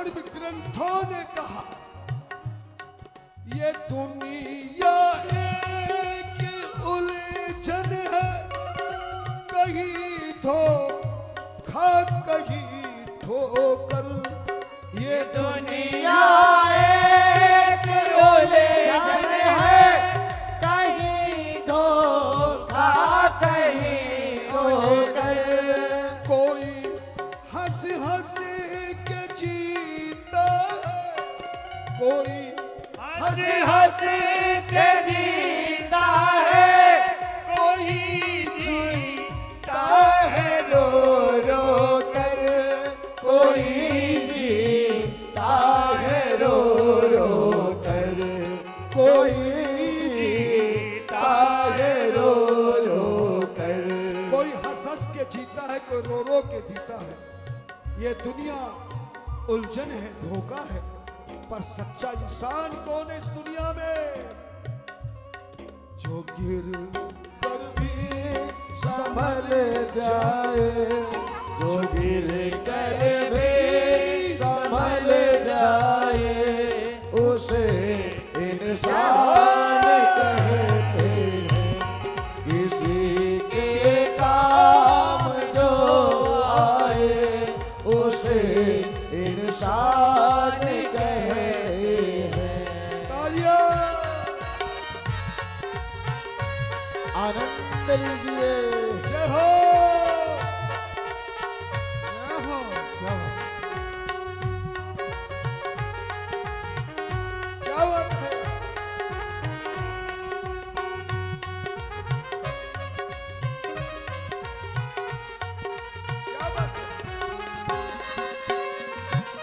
धर्म ग्रंथों ने कहा ये दुनिया एक उलझन है, कहीं धोखा कहीं ठोकर। ये दुनिया एक उलझन है, कहीं धोखा कहीं ठोकर। कोई हंस हंस के जीता है, कोई हंस हंस के जीता है, कोई जीता है रो रो कर। कोई जीता है रो रो कर, कोई जीता है रो रो कर। कोई हंस हंस के जीता है, कोई रो रो के जीता है। ये दुनिया उलझन है, धोखा है, पर सच्चा इंसान कौन है इस दुनिया में? जो गिर कर भी संभल जाए, जो गिर कर भी संभल जाए, उसे इंसान कहते हैं। किसी के काम जो आए, उसे इंसान कहते हैं। तालियां! आनंद लीजिए। जय हो! क्या बात है? क्या बात है?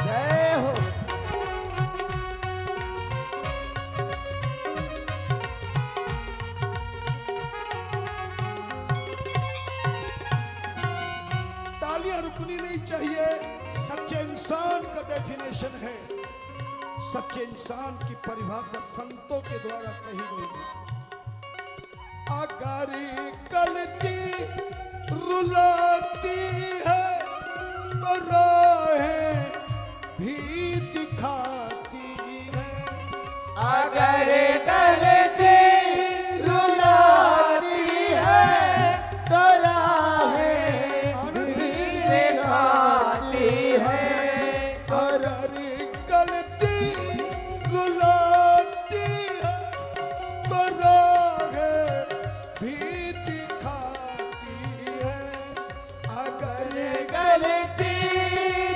जय हो। तालियां रुकनी नहीं चाहिए। सच्चे इंसान का डेफिनेशन है, सच्चे इंसान की परिभाषा संतों के द्वारा कही गई है। अगर गलती रुलाती है तो राहें भी दिखाती है। अगर गलती रुलाती है तो राहें भी दिखाती है। अगर गलती रुलाती है तो राहें भी दिखाती है। अगर गलती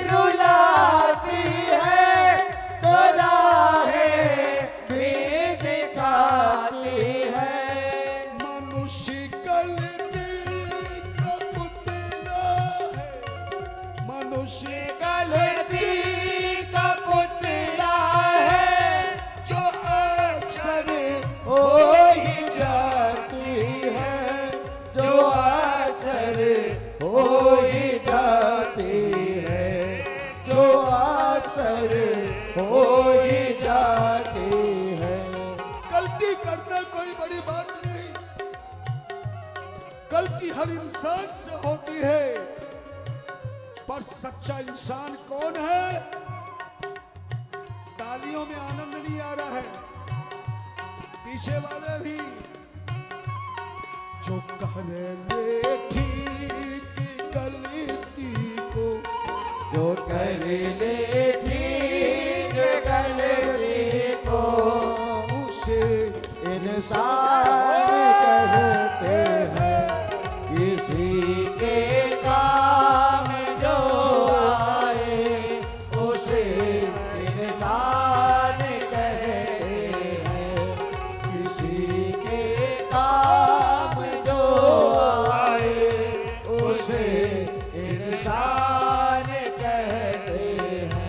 रुलाती है तो राहें भी दिखाती है। मनुष्य गलती का पुतला है, मनुष्य गलती का पुतला है, जो अक्सर हो ही जाती है, जो अक्सर हो ही जाती है, जो अक्सर हो ही जाती है। गलती करना कोई बड़ी बात नहीं, गलती हर इंसान से होती है, पर सच्चा इंसान कौन है? तालियों में आनंद नहीं आ रहा है, पीछे वाले भी। जो कर ले ठीक गलती को, जो कर ले ठीक गलती को, उसे इंसान कहते हैं। किसी के काम जो आए, उसे इंसान कहते हैं। किसी के काम जो आए, उसे इंसान कहते हैं।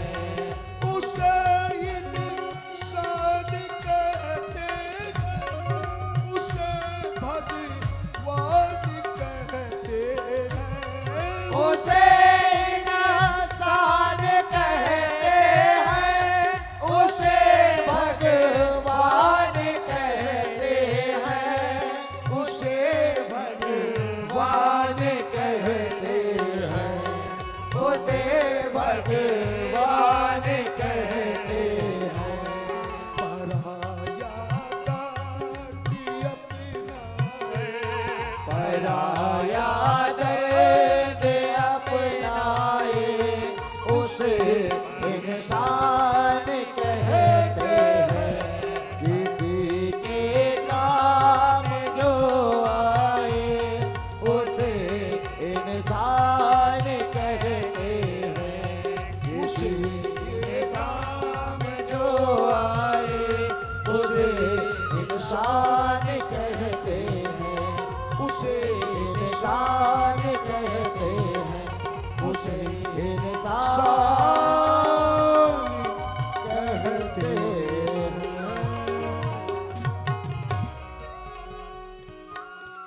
उसे इंसान कहते हैं। किसी के काम जो आए उसे इंसान कहते हैं। किसी के काम जो आए उसे इंसान कहते हैं। उसे इंसान कहते हैं। उसे इंसान कहते हैं।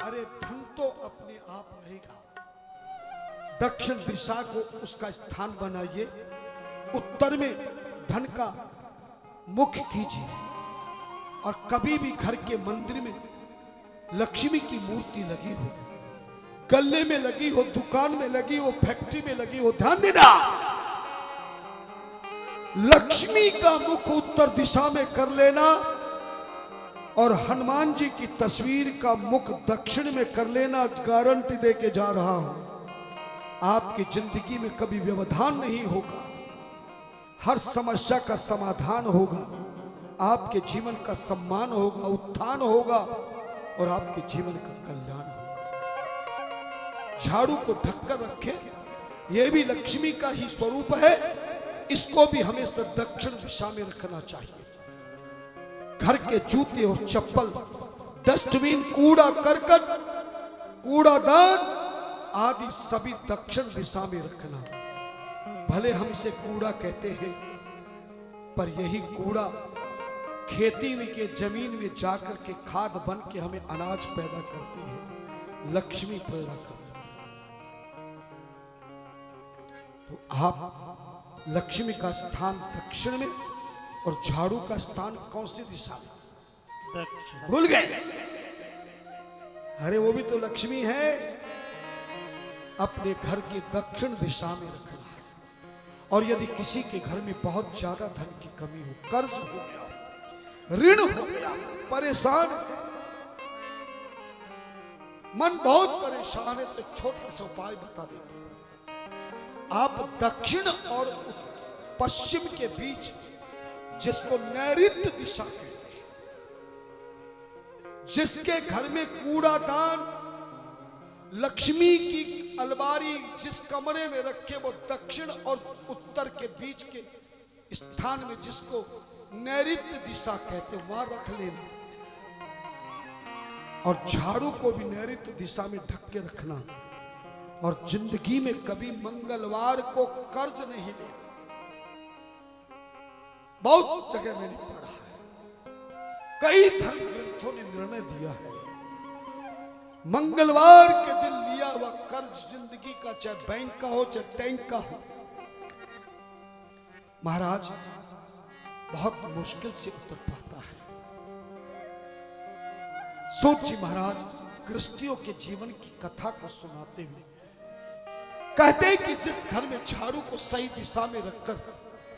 अरे धन तो अपने आप आएगा, दक्षिण दिशा को उसका स्थान बनाइए, उत्तर में धन का मुख कीजिए, और कभी भी घर के मंदिर में लक्ष्मी की मूर्ति लगी हो, गले में लगी हो, दुकान में लगी हो, फैक्ट्री में लगी हो, ध्यान देना, लक्ष्मी का मुख उत्तर दिशा में कर लेना और हनुमान जी की तस्वीर का मुख दक्षिण में कर लेना। गारंटी दे के जा रहा हूं, आपकी जिंदगी में कभी व्यवधान नहीं होगा, हर समस्या का समाधान होगा, आपके जीवन का सम्मान होगा, उत्थान होगा और आपके जीवन का कल्याण होगा। झाड़ू को ढककर रखे, यह भी लक्ष्मी का ही स्वरूप है, इसको भी हमेशा दक्षिण दिशा में रखना चाहिए। घर के जूते और चप्पल, डस्टबिन, कूड़ा करकट, कूड़ादान आदि सभी दक्षिण दिशा में रखना। भले हम इसे कूड़ा कहते हैं, पर यही कूड़ा खेती में के जमीन में जाकर के खाद बन के हमें अनाज पैदा करती है, लक्ष्मी पैदा करती है। तो आप लक्ष्मी का स्थान दक्षिण में और झाड़ू का स्थान कौन सी दिशा में? भूल गए? अरे वो भी तो लक्ष्मी है, अपने घर की दक्षिण दिशा में रखना है। और यदि किसी के घर में बहुत ज्यादा धन की कमी हो, कर्ज हो गया, ऋण हो गया, परेशान, मन बहुत परेशान है, तो एक छोटा सा उपाय बता देते हैं। आप दक्षिण और पश्चिम के बीच, जिसको नैऋत्य दिशा कहते हैं, जिसके घर में कूड़ादान, लक्ष्मी की अलमारी जिस कमरे में रखे, वो दक्षिण और उत्तर के बीच के स्थान में, जिसको नैऋत्य दिशा कहते हैं, वहां रख लेना। और झाड़ू को भी नैऋत्य दिशा में ढक के रखना। और जिंदगी में कभी मंगलवार को कर्ज नहीं लेना। बहुत जगह मैंने पढ़ा है, कई धर्म ग्रंथों ने निर्णय दिया है, मंगलवार के दिन लिया हुआ कर्ज जिंदगी का, चाहे बैंक का हो चाहे टैंक का हो, महाराज बहुत मुश्किल से उतर पाता है। सोचिए महाराज, गृहस्थियों के जीवन की कथा को सुनाते हुए कहते हैं कि जिस घर में झाड़ू को सही दिशा में रखकर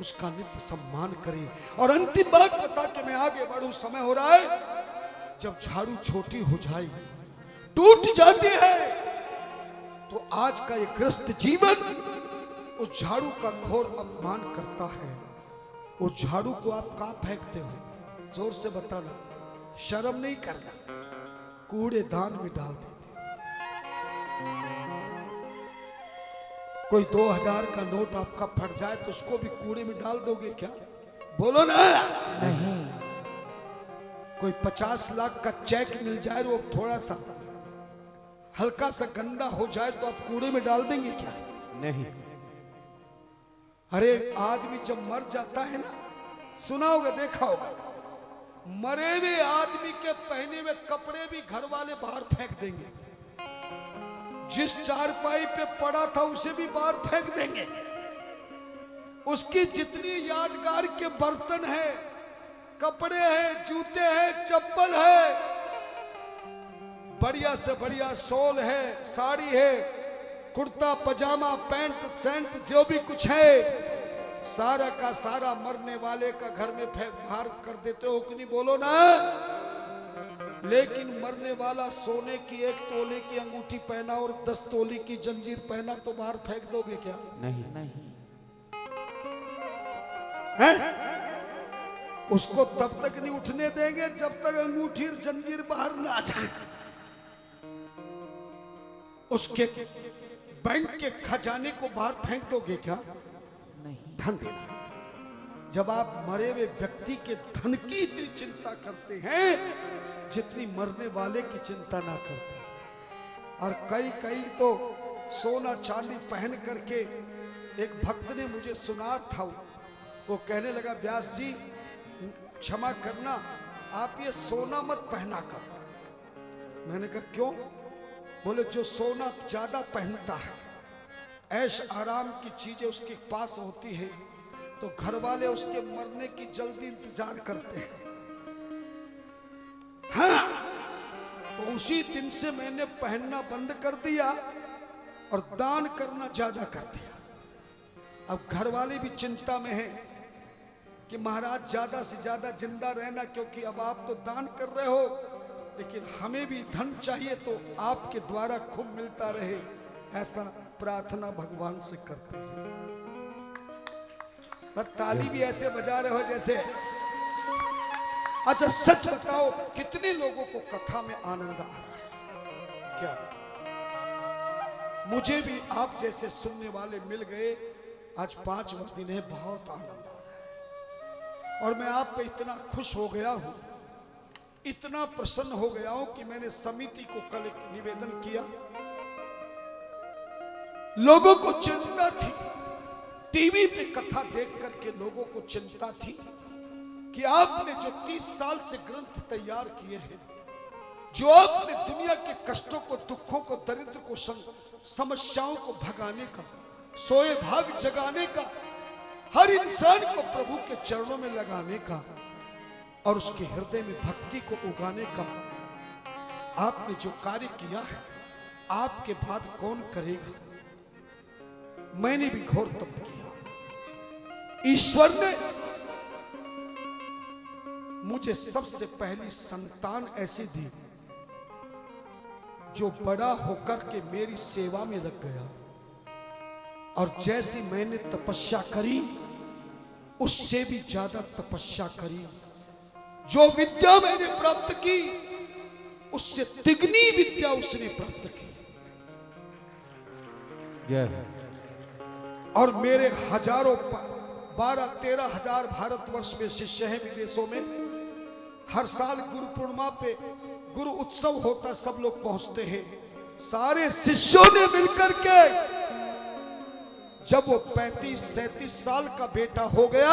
उसका नित्य सम्मान करें। और अंतिम बात बता के मैं आगे बढ़ूं, समय हो रहा है, जब झाड़ू छोटी हो जाए, टूट जाती है, तो आज का ये ग्रस्त जीवन उस झाड़ू का घोर अपमान करता है। उस झाड़ू को आप कहां फेंकते हो? जोर से बताना, शर्म नहीं करना, कूड़ेदान में डाल देते। कोई 2000 का नोट आपका फट जाए तो उसको भी कूड़े में डाल दोगे क्या? बोलो ना। नहीं। कोई 50 लाख का चेक मिल जाए, वो थोड़ा सा हल्का सा गंदा हो जाए तो आप कूड़े में डाल देंगे क्या? नहीं। अरे आदमी जब मर जाता है ना, सुना होगा, देखा होगा, मरे हुए आदमी के पहने हुए कपड़े भी घर वाले बाहर फेंक देंगे, जिस चारपाई पे पड़ा था उसे भी बाहर फेंक देंगे। उसकी जितनी यादगार के बर्तन हैं, कपड़े हैं, जूते हैं, चप्पल है, बढ़िया से बढ़िया शॉल है, साड़ी है, कुर्ता पजामा, पैंट सेंट, जो भी कुछ है, सारा का सारा मरने वाले का घर में फेंक बाहर कर देते हो कि नहीं? बोलो ना। लेकिन मरने वाला सोने की 1 तोले की अंगूठी पहना और 10 तोले की जंजीर पहना तो बाहर फेंक दोगे क्या? नहीं। हैं? उसको तब तक नहीं उठने देंगे जब तक अंगूठी और जंजीर बाहर ना आ जाए। उसके बैंक के खजाने को बाहर फेंक दोगे क्या? नहीं। धन देना। जब आप मरे हुए व्यक्ति के धन की इतनी चिंता करते हैं जितनी मरने वाले की चिंता ना करते। और कई तो सोना चांदी पहन करके, एक भक्त ने मुझे सुनार था, वो कहने लगा व्यास जी क्षमा करना, आप ये सोना मत पहना कर। मैंने कहा क्यों? बोले जो सोना ज्यादा पहनता है, ऐश आराम की चीजें उसके पास होती है, तो घर वाले उसके मरने की जल्दी इंतजार करते हैं। हाँ, तो उसी दिन से मैंने पहनना बंद कर दिया और दान करना ज्यादा कर दिया। अब घर वाले भी चिंता में हैं कि महाराज ज्यादा से ज्यादा जिंदा रहना, क्योंकि अब आप तो दान कर रहे हो, लेकिन हमें भी धन चाहिए तो आपके द्वारा खूब मिलता रहे, ऐसा प्रार्थना भगवान से करते हैं। पर ताली भी ऐसे बजा रहे हो जैसे। अच्छा सच बताओ, कितने लोगों को कथा में आनंद आ रहा है? क्या मुझे भी आप जैसे सुनने वाले मिल गए। आज 5वां दिन है, बहुत आनंद आ रहा है और मैं आप पे इतना खुश हो गया हूं, इतना प्रसन्न हो गया हूं कि मैंने समिति को कल एक निवेदन किया। लोगों को चिंता थी, टीवी पे कथा देख करके लोगों को चिंता थी कि आपने जो 30 साल से ग्रंथ तैयार किए हैं, जो आपने दुनिया के कष्टों को, दुखों को, दरिद्र को, समस्याओं को भगाने का, सोए भाग जगाने का, हर इंसान को प्रभु के चरणों में लगाने का और उसके हृदय में भक्ति को उगाने का आपने जो कार्य किया है, आपके बाद कौन करेगा? मैंने भी घोर तप किया। ईश्वर ने मुझे सबसे पहली संतान ऐसी दी जो बड़ा होकर के मेरी सेवा में लग गया, और जैसी मैंने तपस्या करी उससे भी ज्यादा तपस्या करी। जो विद्या मैंने प्राप्त की उससे तिगनी विद्या उसने प्राप्त की। और मेरे हजारों 12-13 हजार भारतवर्ष में शिष्य हैं विदेशों में। हर साल गुरु पूर्णिमा पे गुरु उत्सव होता, सब लोग पहुंचते हैं। सारे शिष्यों ने मिलकर के, जब वो 35-37 साल का बेटा हो गया,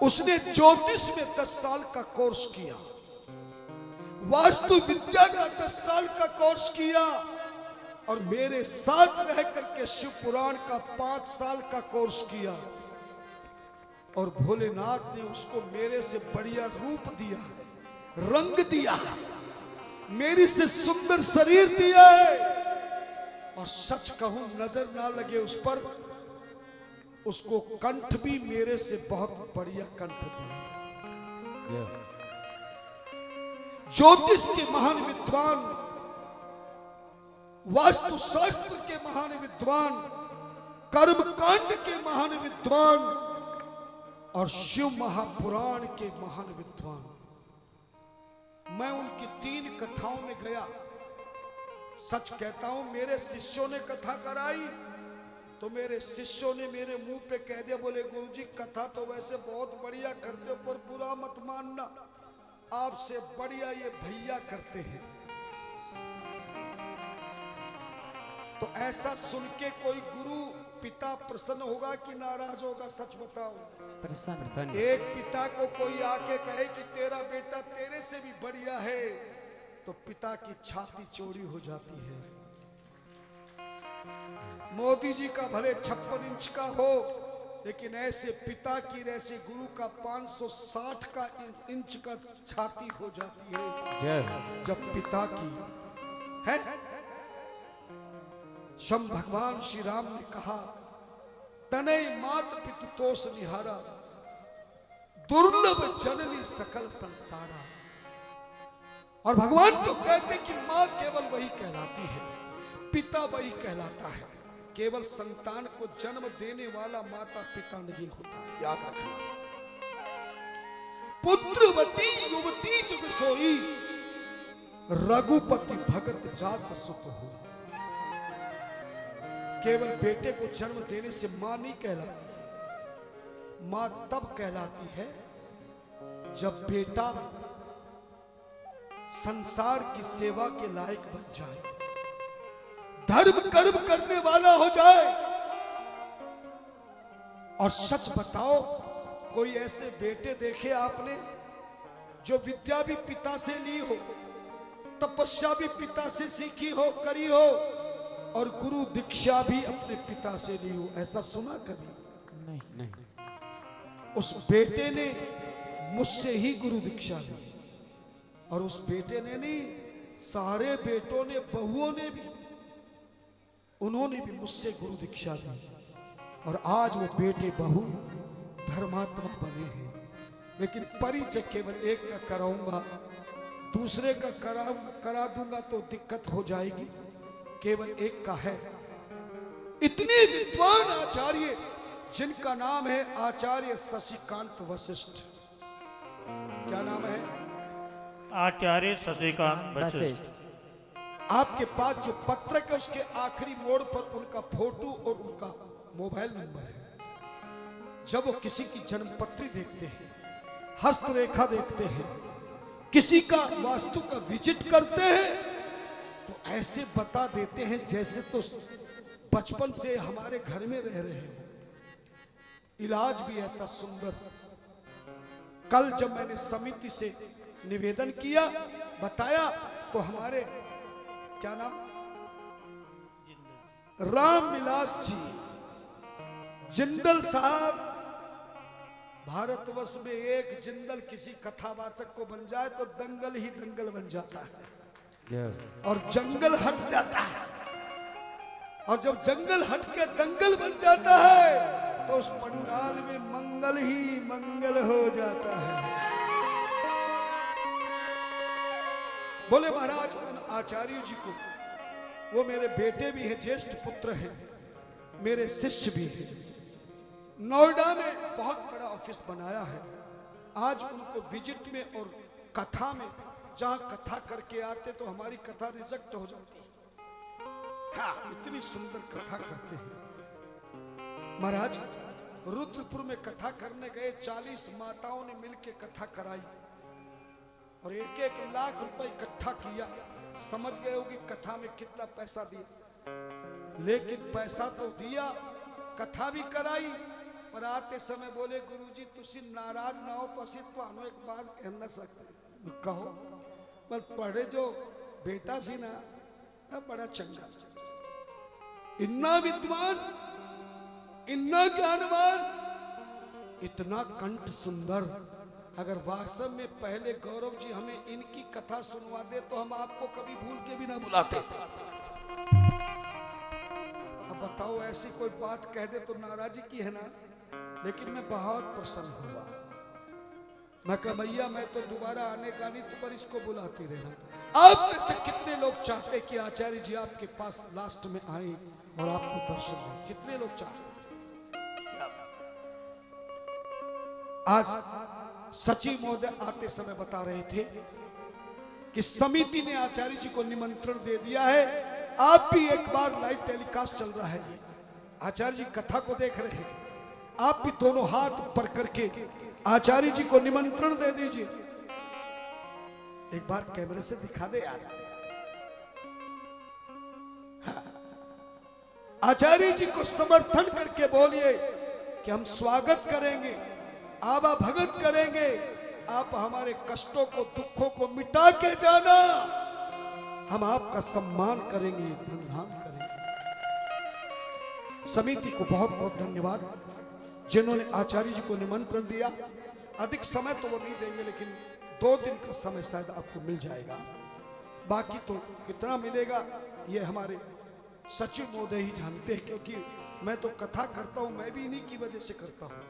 उसने ज्योतिष में 10 साल का कोर्स किया, वास्तु विद्या का 10 साल का कोर्स किया, और मेरे साथ रह करके शिव पुराण का 5 साल का कोर्स किया। और भोलेनाथ ने उसको मेरे से बढ़िया रूप दिया, रंग दिया, मेरी से सुंदर शरीर दिया है। और सच कहूं, नजर ना लगे उस पर, उसको कंठ भी मेरे से बहुत बढ़िया कंठ दिया। ज्योतिष के महान विद्वान, वास्तु शास्त्र के महान विद्वान, कर्मकांड के महान विद्वान और शिव महापुराण के महान विद्वान। मैं उनकी 3 कथाओं में गया। सच कहता हूं, मेरे शिष्यों ने कथा कराई तो मेरे शिष्यों ने मेरे मुंह पे कह दिया, बोले गुरुजी कथा तो वैसे बहुत बढ़िया करते हो, पर बुरा मत मानना, आपसे बढ़िया ये भैया करते हैं। तो ऐसा सुन के कोई गुरु पिता प्रसन्न होगा कि नाराज होगा? सच बताओ। प्रसन्न। एक पिता को कोई आके कहे कि तेरा बेटा तेरे से भी बढ़िया है, तो पिता की छाती चौड़ी हो जाती है। मोदी जी का भले 56 इंच का हो, लेकिन ऐसे पिता की, ऐसे गुरु का 560 का इंच का छाती हो जाती है जब पिता की है। स्वयं भगवान श्री राम ने कहा, तनय मात पितु तोष निहारा, दुर्लभ जननी सकल संसारा। और भगवान तो कहते कि मां केवल वही कहलाती है, पिता वही कहलाता है। केवल संतान को जन्म देने वाला माता पिता नहीं होता, याद रखना। पुत्रवती युवती जुग सोई, रघुपति भगत जास सुत हो। केवल बेटे को जन्म देने से मां नहीं कहलाती, मां तब कहलाती है जब बेटा संसार की सेवा के लायक बन जाए, धर्म कर्म करने वाला हो जाए। और सच बताओ, कोई ऐसे बेटे देखे आपने जो विद्या भी पिता से ली हो, तपस्या भी पिता से सीखी हो, करी हो, और गुरु दीक्षा भी अपने पिता से ली हो? ऐसा सुना कभी? नहीं नहीं। उस बेटे ने मुझसे ही गुरु दीक्षा ली, और उस बेटे ने नहीं, सारे बेटों ने, बहुओं ने भी, उन्होंने भी मुझसे गुरु दीक्षा ली, और आज वो बेटे बहू धर्मात्मा बने हैं। लेकिन परिचय केवल एक का कराऊंगा, दूसरे का करा दूंगा तो दिक्कत हो जाएगी। केवल एक का है। इतने विद्वान आचार्य जिनका नाम है आचार्य शशिकांत वशिष्ठ। क्या नाम है? आचार्य शशिकांत वशिष्ठ। आपके पास जो पत्रक है उसके आखिरी मोड़ पर उनका फोटो और उनका मोबाइल नंबर है। जब वो किसी की जन्मपत्री देखते हैं, हस्तरेखा देखते हैं, किसी का वास्तु का विजिट करते हैं, तो ऐसे बता देते हैं जैसे तो बचपन से हमारे घर में रह रहे हैं। इलाज भी ऐसा सुंदर। कल जब मैंने समिति से निवेदन किया, बताया, तो हमारे क्या नाम, राम विलास जी जिंदल साहब, भारतवर्ष में एक जिंदल किसी कथावाचक को बन जाए तो दंगल ही दंगल बन जाता है और जंगल हट जाता है, और जब जंगल हट के दंगल बन जाता है तो उस पंडाल में मंगल ही मंगल हो जाता है। बोले महाराज उन आचार्य जी को, वो मेरे बेटे भी हैं, ज्येष्ठ पुत्र हैं, मेरे शिष्य भी हैं। नोएडा में बहुत बड़ा ऑफिस बनाया है। आज उनको विजिट में और कथा में, जहां कथा करके आते तो हमारी कथा रिजेक्ट हो जाती है। हाँ, इतनी सुंदर कथा करते हैं महाराज। रुद्रपुर में कथा करने गए, 40 माताओं ने मिलकर कथा कराई और 1-1 लाख रुपए इकट्ठा किया। समझ गए होगी कथा में कितना पैसा दिया, लेकिन पैसा तो दिया, कथा भी कराई, पर आते समय बोले गुरुजी तुसी नाराज ना हो तो असी तुहानू एक बात कह ना सकते। कहो, पर पढ़े जो बेटा सी ना, बड़ा चंगा, इन्ना विद्वान, इन्ना ज्ञानवान, इतना कंठ सुंदर। अगर वास्तव में पहले गौरव जी हमें इनकी कथा सुनवा दे तो हम आपको कभी भूल के भी ना बुलाते। अब बताओ, ऐसी कोई बात कह दे तो नाराजी की है ना। लेकिन मैं बहुत प्रसन्न हुआ। मैं कहा भैया मैं तो दोबारा आने का नहीं, तो पर इसको बुलाती रहना। आप में से कितने लोग चाहते कि आचार्य जी आपके पास लास्ट में आए और आपको दर्शन दें? कितने लोग चाहते? आज सचिव महोदय आते समय बता रहे थे कि समिति ने आचार्य जी को निमंत्रण दे दिया है। आप भी एक बार लाइव टेलीकास्ट चल रहा है, आचार्य जी कथा को देख रहे हैं, आप भी दोनों हाथ ऊपर करके आचार्य जी को निमंत्रण दे दीजिए। एक बार कैमरे से दिखा दे यार। हाँ। आचार्य जी को समर्थन करके बोलिए कि हम स्वागत करेंगे, आवा भगत करेंगे, आप हमारे कष्टों को, दुखों को मिटा के जाना, हम आपका सम्मान करेंगे, धन्यवाद करेंगे। समिति को बहुत बहुत धन्यवाद जिन्होंने आचार्य जी को निमंत्रण दिया। अधिक समय तो वो नहीं देंगे, लेकिन 2 दिन का समय शायद आपको मिल जाएगा। बाकी तो कितना मिलेगा ये हमारे सचिव महोदय ही जानते हैं, क्योंकि मैं तो कथा करता हूं, मैं भी इन्हीं की वजह से करता हूं।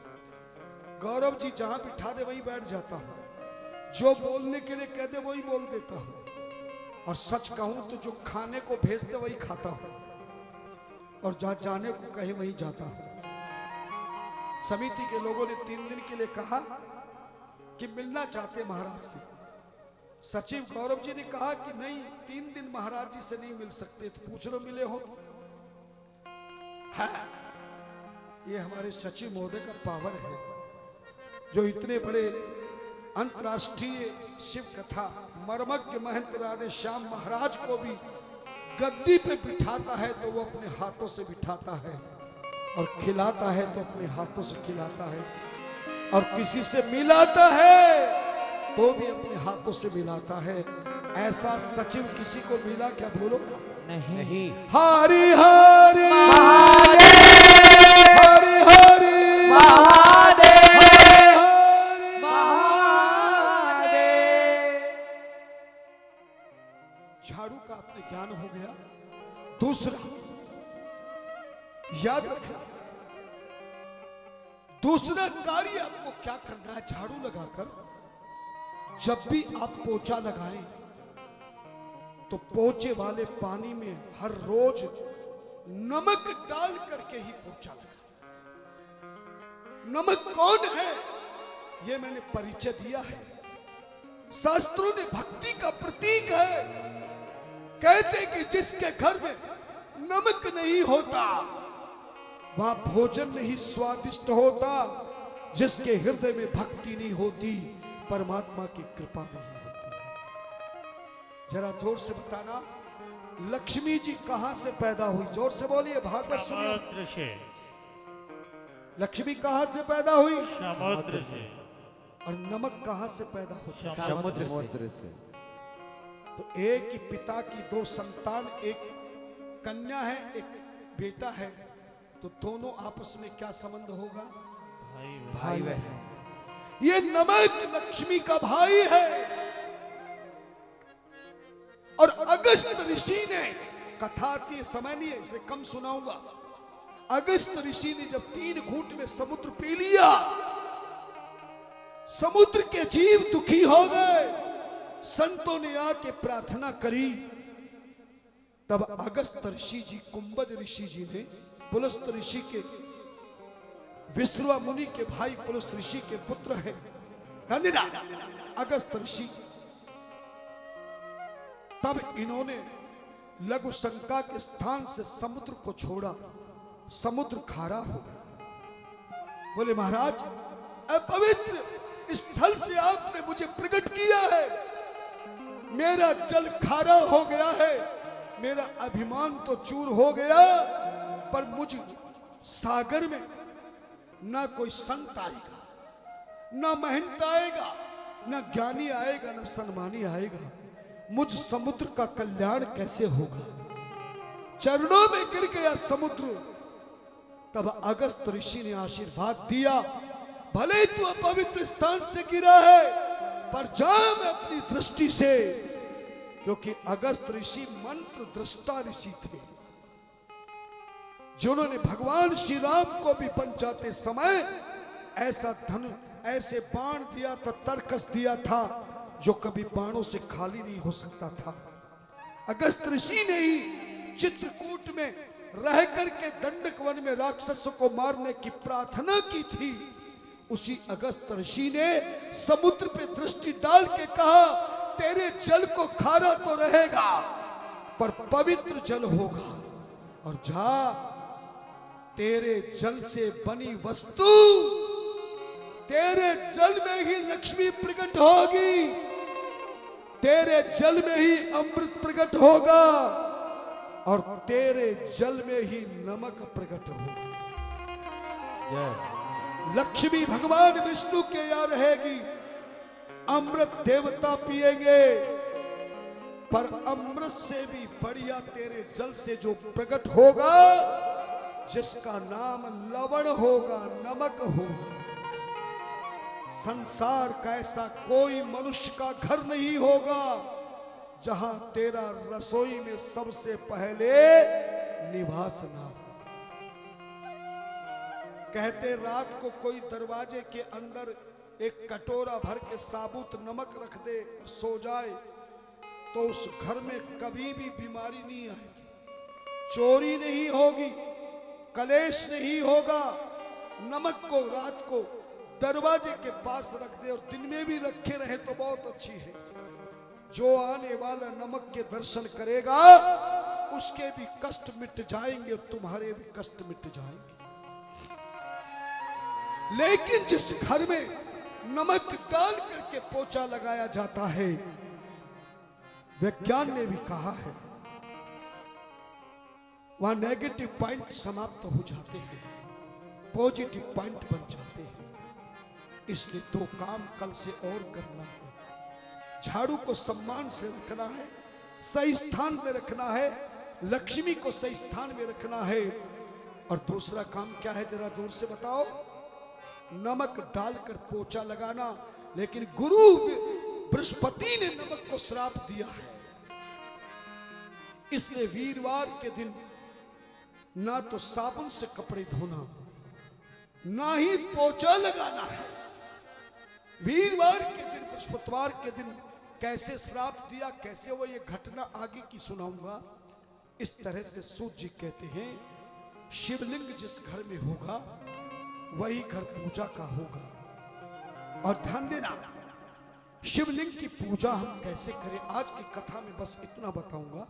गौरव जी जहां बिठा दे वहीं बैठ जाता हूं, जो बोलने के लिए कह दे वही बोल देता हूं, और सच कहूं तो जो खाने को भेजते वही खाता हूं। और जहां जाने को कहे वहीं जाता हूं। समिति के लोगों ने 3 दिन के लिए कहा कि मिलना चाहते महाराज से। सचिव गौरव जी ने कहा कि नहीं, 3 दिन महाराज जी से नहीं मिल सकते, तो पूछ लो मिले हो। हाँ, ये हमारे सचिव महोदय का पावर है, जो इतने बड़े अंतर्राष्ट्रीय शिव कथा मर्मज्ञ महंत राधे श्याम महाराज को भी गद्दी पे बिठाता है तो वो अपने हाथों से बिठाता है, और खिलाता है तो अपने हाथों से खिलाता है, और किसी से मिलाता है तो भी अपने हाथों से मिलाता है। ऐसा सचिव किसी को मिला क्या? बोलो नहीं। हरि हरि हरि हरि झाड़ू का अपने ज्ञान हो गया। दूसरा याद रखना, दूसरा कार्य आपको क्या करना है, झाड़ू लगाकर जब भी आप पोछा लगाएं तो पोछे वाले पानी में हर रोज नमक डाल करके ही पोछा लगाएं। नमक कौन है ये मैंने परिचय दिया है। शास्त्रों ने भक्ति का प्रतीक है। कहते कि जिसके घर में नमक नहीं होता वहां भोजन नहीं स्वादिष्ट होता। जिसके हृदय में भक्ति नहीं होती परमात्मा की कृपा नहीं होती। जरा जोर से बताना, लक्ष्मी जी कहां से पैदा हुई? जोर से बोलिए, भागवत सुनिए। समुद्र से। लक्ष्मी कहां से पैदा हुई? समुद्र से। और नमक कहां से पैदा होता? समुद्र से। तो एक ही पिता की 2 संतान, एक कन्या है एक बेटा है, तो दोनों आपस में क्या संबंध होगा? भाई बहन। ये नमक लक्ष्मी का भाई है। और अगस्त ऋषि ने, कथा आती है, समय नहीं है इसलिए कम सुनाऊंगा। अगस्त ऋषि ने जब 3 घूंट में समुद्र पी लिया, समुद्र के जीव दुखी हो गए। संतों ने आके प्रार्थना करी। तब अगस्त ऋषि जी, कुंभज ऋषि जी ने, पुलस्त ऋषि के, विश्रवा मुनि के भाई पुलस्त ऋषि के पुत्र हैं नंदिना, अगस्त ऋषि, तब इन्होंने लघु शंका के स्थान से समुद्र को छोड़ा। समुद्र खारा हो गया। बोले महाराज, अपवित्र स्थल से आपने मुझे प्रकट किया है, मेरा जल खारा हो गया है, मेरा अभिमान तो चूर हो गया, पर मुझ सागर में ना कोई संत आएगा, ना महंत आएगा, ना ज्ञानी आएगा, ना सम्मानी आएगा। मुझ समुद्र का कल्याण कैसे होगा? चरणों में गिर गया समुद्र। तब अगस्त ऋषि ने आशीर्वाद दिया, भले तू अपवित्र स्थान से गिरा है, पर जा मैं अपनी दृष्टि से, क्योंकि अगस्त ऋषि मंत्र दृष्टा ऋषि थे, जिन्होंने भगवान श्री राम को भी बचाते समय ऐसा धन, ऐसे बाण दिया था, तरकस दिया था, जो कभी बाणों से खाली नहीं हो सकता था। अगस्त ऋषि ने ही चित्रकूट में रह करके दंडक वन में राक्षसों को मारने की प्रार्थना की थी। उसी अगस्त ऋषि ने समुद्र पे दृष्टि डाल के कहा, तेरे जल को खारा तो रहेगा पर पवित्र जल होगा, और जा तेरे जल से बनी वस्तु, तेरे जल में ही लक्ष्मी प्रकट होगी, तेरे जल में ही अमृत प्रकट होगा, और तेरे जल में ही नमक प्रकट होगा। लक्ष्मी भगवान विष्णु के यहाँ रहेगी, अमृत देवता पिएंगे, पर अमृत से भी बढ़िया तेरे जल से जो प्रकट होगा, जिसका नाम लवण होगा, नमक होगा। संसार का ऐसा कोई मनुष्य का घर नहीं होगा जहां तेरा रसोई में सबसे पहले निवास ना हो। कहते रात को कोई दरवाजे के अंदर एक कटोरा भर के साबुत नमक रख दे और सो जाए, तो उस घर में कभी भी बीमारी नहीं आएगी। चोरी नहीं होगी, कलेश नहीं होगा। नमक को रात को दरवाजे के पास रख दे और दिन में भी रखे रहे तो बहुत अच्छी है। जो आने वाला नमक के दर्शन करेगा उसके भी कष्ट मिट जाएंगे और तुम्हारे भी कष्ट मिट जाएंगे। लेकिन जिस घर में नमक डाल करके पोछा लगाया जाता है, विज्ञान ने भी कहा है वहां नेगेटिव पॉइंट समाप्त हो जाते हैं, पॉजिटिव पॉइंट बन जाते हैं। इसलिए तो काम कल से और करना है। झाड़ू को सम्मान से रखना है, सही स्थान में रखना है, लक्ष्मी को सही स्थान में रखना है। और दूसरा काम क्या है जरा जोर से बताओ? नमक डालकर पोछा लगाना। लेकिन गुरु बृहस्पति ने नमक को श्राप दिया है, इसलिए वीरवार के दिन ना तो साबुन से कपड़े धोना, ना ही पोछा लगाना है। वीरवार के दिन, बृहस्पतिवार के दिन कैसे श्राप दिया, कैसे वो ये घटना आगे की सुनाऊंगा। इस तरह से सूत जी कहते हैं शिवलिंग जिस घर में होगा वही घर पूजा का होगा। और ध्यान देना, शिवलिंग की पूजा हम कैसे करें आज की कथा में बस इतना बताऊंगा,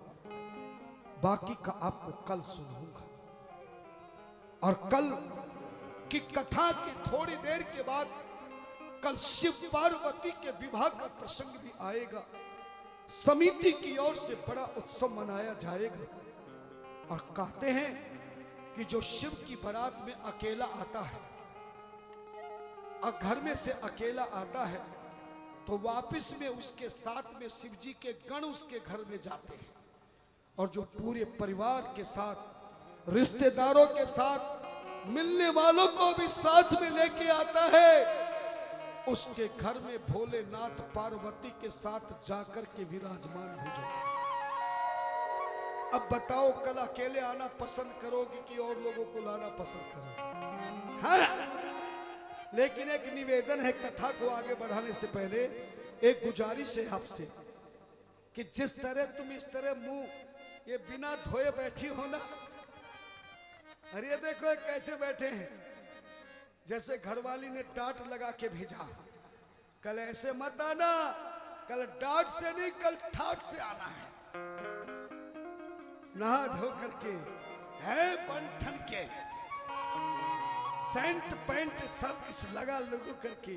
बाकी का आपको कल सुनाऊंगा। और कल की कथा के थोड़ी देर के बाद कल शिव पार्वती के विवाह का प्रसंग भी आएगा। समिति की ओर से बड़ा उत्सव मनाया जाएगा। और कहते हैं कि जो शिव की बारात में अकेला आता है और घर में से अकेला आता है तो वापस में उसके साथ में शिव जी के गण उसके घर में जाते हैं। और जो पूरे परिवार के साथ, रिश्तेदारों के साथ, मिलने वालों को भी साथ में लेके आता है, उसके घर में भोलेनाथ पार्वती के साथ जाकर के विराजमान हो जाते। अब बताओ कल अकेले आना पसंद करोगे कि और लोगों को लाना पसंद करोगे? हाँ? लेकिन एक निवेदन है कथा को आगे बढ़ाने से पहले, एक गुजारिश है आपसे कि जिस तरह तुम इस तरह मुंह ये बिना धोए बैठी हो ना, अरे देखो कैसे बैठे हैं, जैसे घरवाली ने डांट लगा के भेजा, कल ऐसे मत आना, कल डांट से नहीं कल ठाट से आना है। नहा धो करके है बंठन के सेंट पेंट सब किस लगा लगू करके।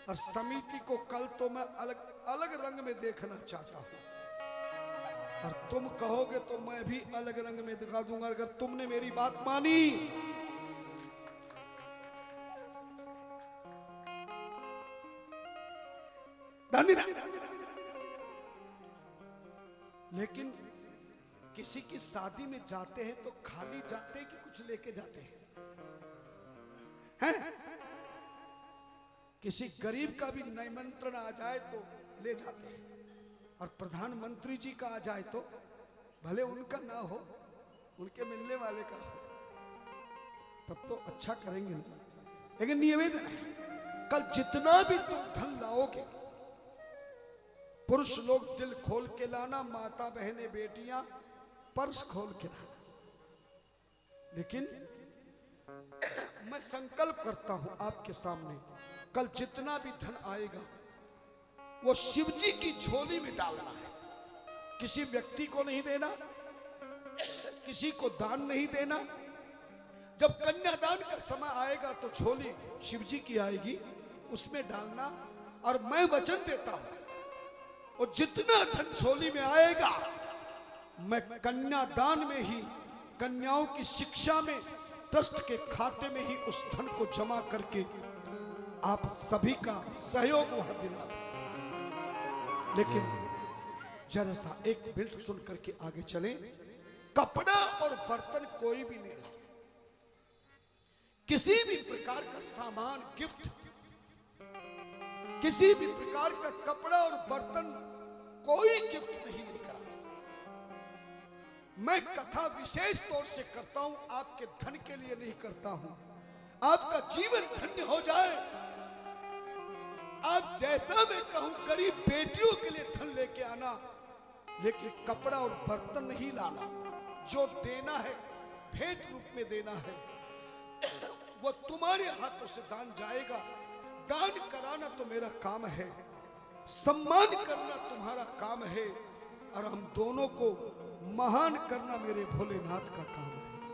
और समिति को कल तो मैं अलग अलग रंग में देखना चाहता हूं। और तुम कहोगे तो मैं भी अलग रंग में दिखा दूंगा अगर तुमने मेरी बात मानी। लेकिन किसी की शादी में जाते हैं तो खाली जाते हैं कि कुछ लेके जाते हैं? किसी गरीब का भी निमंत्रण आ जाए तो ले जाते हैं, और प्रधानमंत्री जी का आ जाए तो भले उनका ना हो, उनके मिलने वाले का हो, तब तो अच्छा करेंगे ना। लेकिन निवेदन है कल जितना भी तुम धन लाओगे, पुरुष लोग दिल खोल के लाना, माता बहने बेटियां पर्स खोल के लाना। लेकिन मैं संकल्प करता हूं आपके सामने, कल जितना भी धन आएगा वो शिव जी की झोली में डालना है। किसी व्यक्ति को नहीं देना, किसी को दान नहीं देना। जब कन्यादान का समय आएगा तो झोली शिव जी की आएगी, उसमें डालना। और मैं वचन देता हूं और जितना धन झोली में आएगा मैं कन्यादान में ही, कन्याओं की शिक्षा में, ट्रस्ट के खाते में ही उस धन को जमा करके आप सभी का सहयोग वहां दिला। लेकिन जरा सा एक बिल्ट सुन करके आगे चलें। कपड़ा और बर्तन कोई भी नहीं ला, किसी भी प्रकार का सामान, गिफ्ट, किसी भी प्रकार का कपड़ा और बर्तन कोई गिफ्ट नहीं लेकर आया। मैं कथा विशेष तौर से करता हूं, आपके धन के लिए नहीं करता हूं। आपका जीवन धन्य हो जाए, आप जैसा मैं कहूं गरीब बेटियों के लिए धन लेके आना, लेकिन कपड़ा और बर्तन नहीं लाना। जो देना है भेंट रूप में देना है वो तुम्हारे हाथों से दान जाएगा। दान कराना तो मेरा काम है, सम्मान करना तुम्हारा काम है, और हम दोनों को महान करना मेरे भोलेनाथ का काम है।